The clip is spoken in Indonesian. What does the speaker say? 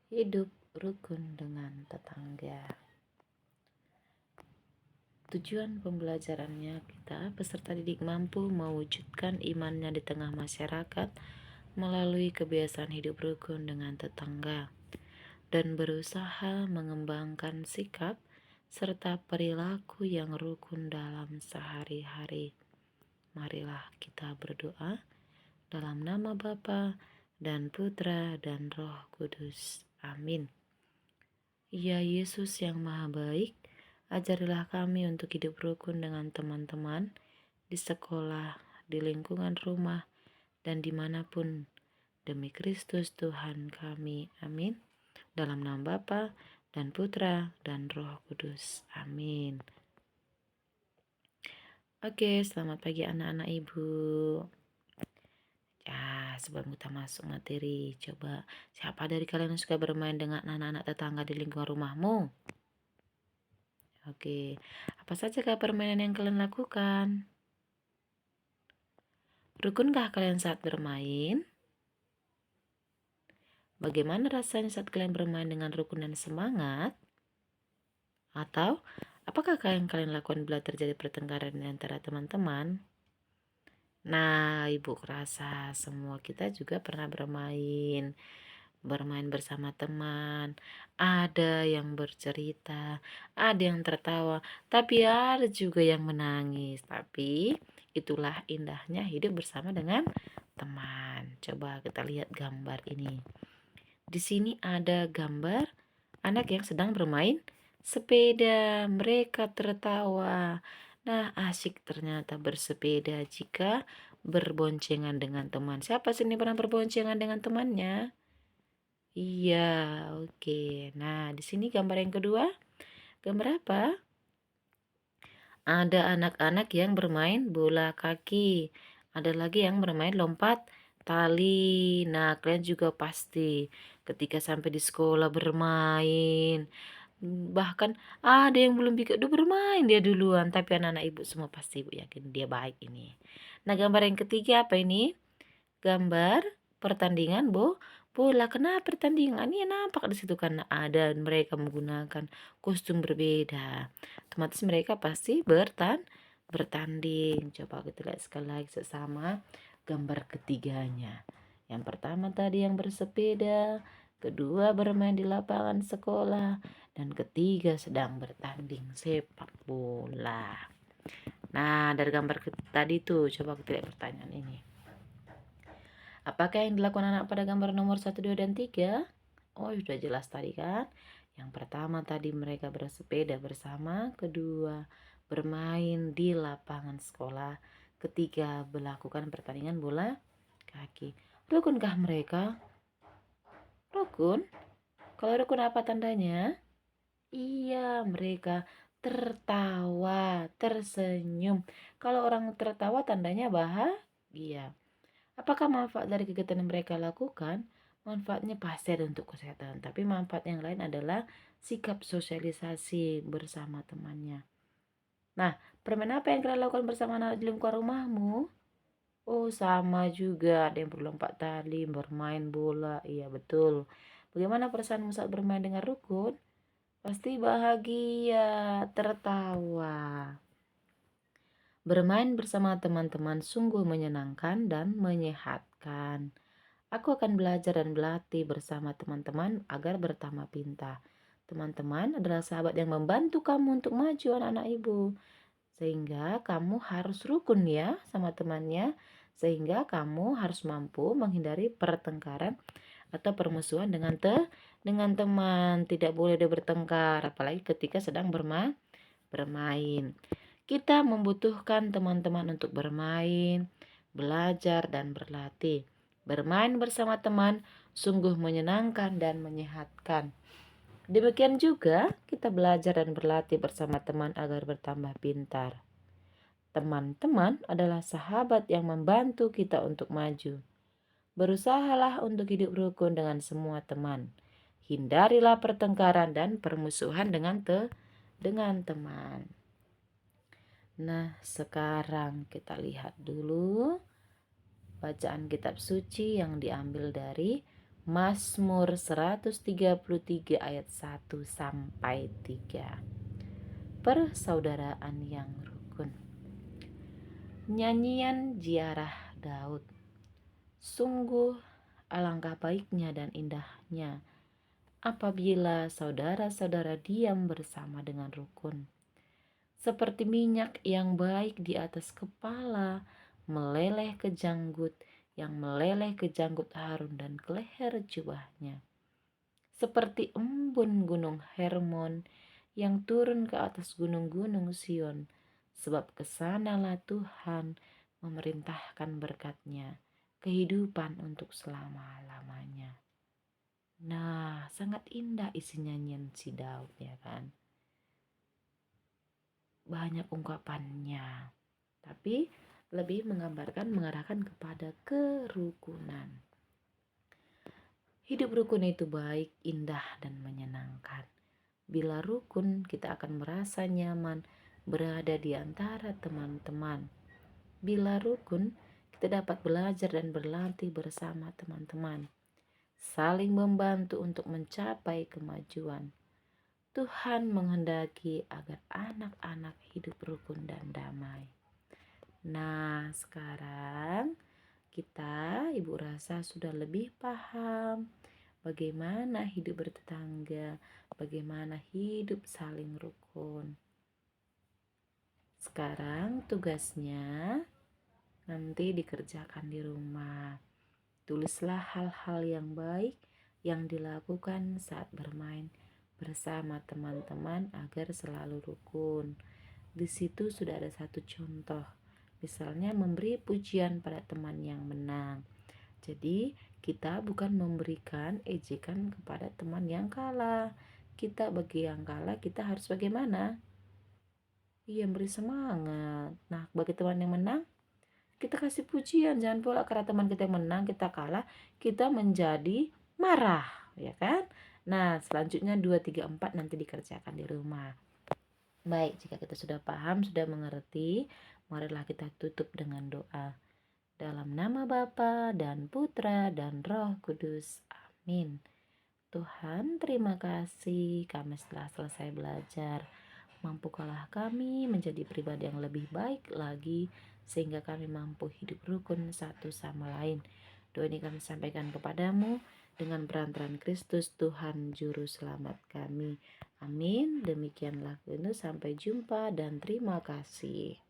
Hidup rukun dengan tetangga. Tujuan pembelajarannya, kita peserta didik mampu mewujudkan imannya di tengah masyarakat melalui kebiasaan hidup rukun dengan tetangga dan berusaha mengembangkan sikap serta perilaku yang rukun dalam sehari-hari. Marilah kita berdoa dalam nama Bapa dan Putra dan Roh Kudus. Amin. Ya Yesus yang Maha Baik, ajarilah kami untuk hidup rukun dengan teman-teman di sekolah, di lingkungan rumah, dan dimanapun. Demi Kristus Tuhan kami. Amin. Dalam nama Bapa dan Putra dan Roh Kudus. Amin. Oke, selamat pagi anak-anak Ibu. Sebelum kita masuk materi, coba siapa dari kalian yang suka bermain dengan anak-anak tetangga di lingkungan rumahmu? Oke, apa saja permainan yang kalian lakukan? Rukunkah kalian saat bermain? Bagaimana rasanya saat kalian bermain dengan rukun dan semangat? Atau apakah kalian lakukan bila terjadi pertengkaran di antara teman-teman? Nah, Ibu rasa semua kita juga pernah bermain bersama teman. Ada yang bercerita, ada yang tertawa, tapi ada juga yang menangis. Tapi itulah indahnya hidup bersama dengan teman. Coba kita lihat gambar ini. Di sini ada gambar anak yang sedang bermain sepeda. Mereka tertawa. Nah, asik ternyata bersepeda jika berboncengan dengan teman. Siapa sini pernah berboncengan dengan temannya? Iya, oke. Nah, di sini gambar yang kedua. Gambar apa? Ada anak-anak yang bermain bola kaki. Ada lagi yang bermain lompat tali. Nah, kalian juga pasti ketika sampai di sekolah bermain. Bahkan ada yang belum udah bermain dia duluan. Tapi anak-anak Ibu semua pasti Ibu yakin dia baik ini. Nah, gambar yang ketiga apa ini? Gambar pertandingan bola. Kenapa pertandingan? Ini nampak di situ karena ada mereka menggunakan kostum berbeda. Otomatis mereka pasti bertanding. Coba kita lihat sekali lagi sesama gambar ketiganya. Yang pertama tadi yang bersepeda, kedua bermain di lapangan sekolah, dan ketiga sedang bertanding sepak bola. Nah, dari gambar tadi tuh coba kita lihat pertanyaan ini. Apakah yang dilakukan anak pada gambar nomor 1, 2, dan 3? Oh, sudah jelas tadi kan. Yang pertama tadi mereka bersepeda bersama, kedua bermain di lapangan sekolah, ketiga melakukan pertandingan bola kaki. Rukunkah mereka? Rukun? Kalau rukun apa tandanya? Iya, mereka tertawa, tersenyum. Kalau orang tertawa tandanya bahagia. Apakah manfaat dari kegiatan yang mereka lakukan? Manfaatnya pasti ada untuk kesehatan, tapi manfaat yang lain adalah sikap sosialisasi bersama temannya. Nah, permainan apa yang kalian lakukan bersama anak di lingkungan rumahmu? Oh, sama juga. Ada yang berlompat tali, bermain bola. Iya, betul. Bagaimana perasaanmu saat bermain dengan rukun? Pasti bahagia, tertawa. Bermain bersama teman-teman sungguh menyenangkan dan menyehatkan. Aku akan belajar dan berlatih bersama teman-teman agar bertambah pintar. Teman-teman adalah sahabat yang membantu kamu untuk maju anak-anak Ibu. Sehingga kamu harus rukun ya sama temannya. Sehingga kamu harus mampu menghindari pertengkaran atau permusuhan dengan teman. Tidak boleh ada bertengkar, apalagi ketika sedang bermain. Kita membutuhkan teman-teman untuk bermain, belajar, dan berlatih. Bermain bersama teman sungguh menyenangkan dan menyehatkan. Demikian juga kita belajar dan berlatih bersama teman agar bertambah pintar. Teman-teman adalah sahabat yang membantu kita untuk maju. Berusahalah untuk hidup rukun dengan semua teman. Hindarilah pertengkaran dan permusuhan dengan teman. Nah, sekarang kita lihat dulu bacaan kitab suci yang diambil dari Mazmur 133 ayat 1 sampai 3. Persaudaraan yang rukun. Nyanyian ziarah Daud. Sungguh alangkah baiknya dan indahnya apabila saudara-saudara diam bersama dengan rukun. Seperti minyak yang baik di atas kepala, meleleh ke janggut, yang meleleh ke janggut Harun dan ke leher jubahnya. Seperti embun gunung Hermon yang turun ke atas gunung-gunung Sion, sebab kesanalah Tuhan memerintahkan berkat-Nya, kehidupan untuk selama-lamanya. Nah, sangat indah isi nyanyian si Daud, ya kan? Banyak ungkapannya, tapi lebih menggambarkan, mengarahkan kepada kerukunan. Hidup rukun itu baik, indah, dan menyenangkan. Bila rukun, kita akan merasa nyaman berada di antara teman-teman. Bila rukun, kita dapat belajar dan berlatih bersama teman-teman, saling membantu untuk mencapai kemajuan. Tuhan menghendaki agar anak-anak hidup rukun dan damai. Nah, sekarang kita, Ibu rasa, sudah lebih paham bagaimana hidup bertetangga, bagaimana hidup saling rukun. Sekarang tugasnya nanti dikerjakan di rumah. Tulislah hal-hal yang baik yang dilakukan saat bermain bersama teman-teman agar selalu rukun. Di situ sudah ada satu contoh. Misalnya memberi pujian pada teman yang menang. Jadi kita bukan memberikan ejekan kepada teman yang kalah. Kita bagi yang kalah, kita harus bagaimana? Iya, beri semangat. Nah, bagi teman yang menang, kita kasih pujian. Jangan pula karena teman kita yang menang, kita kalah, kita menjadi marah, ya kan? Nah, selanjutnya 2, 3, 4 nanti dikerjakan di rumah. Baik, jika kita sudah paham, sudah mengerti, marilah kita tutup dengan doa. Dalam nama Bapa dan Putra dan Roh Kudus. Amin. Tuhan, terima kasih kami telah selesai belajar. Mampukanlah kami menjadi pribadi yang lebih baik lagi, sehingga kami mampu hidup rukun satu sama lain. Doa ini kami sampaikan kepadamu dengan perantaraan Kristus Tuhan Juru Selamat kami. Amin. Demikianlah, sampai jumpa dan terima kasih.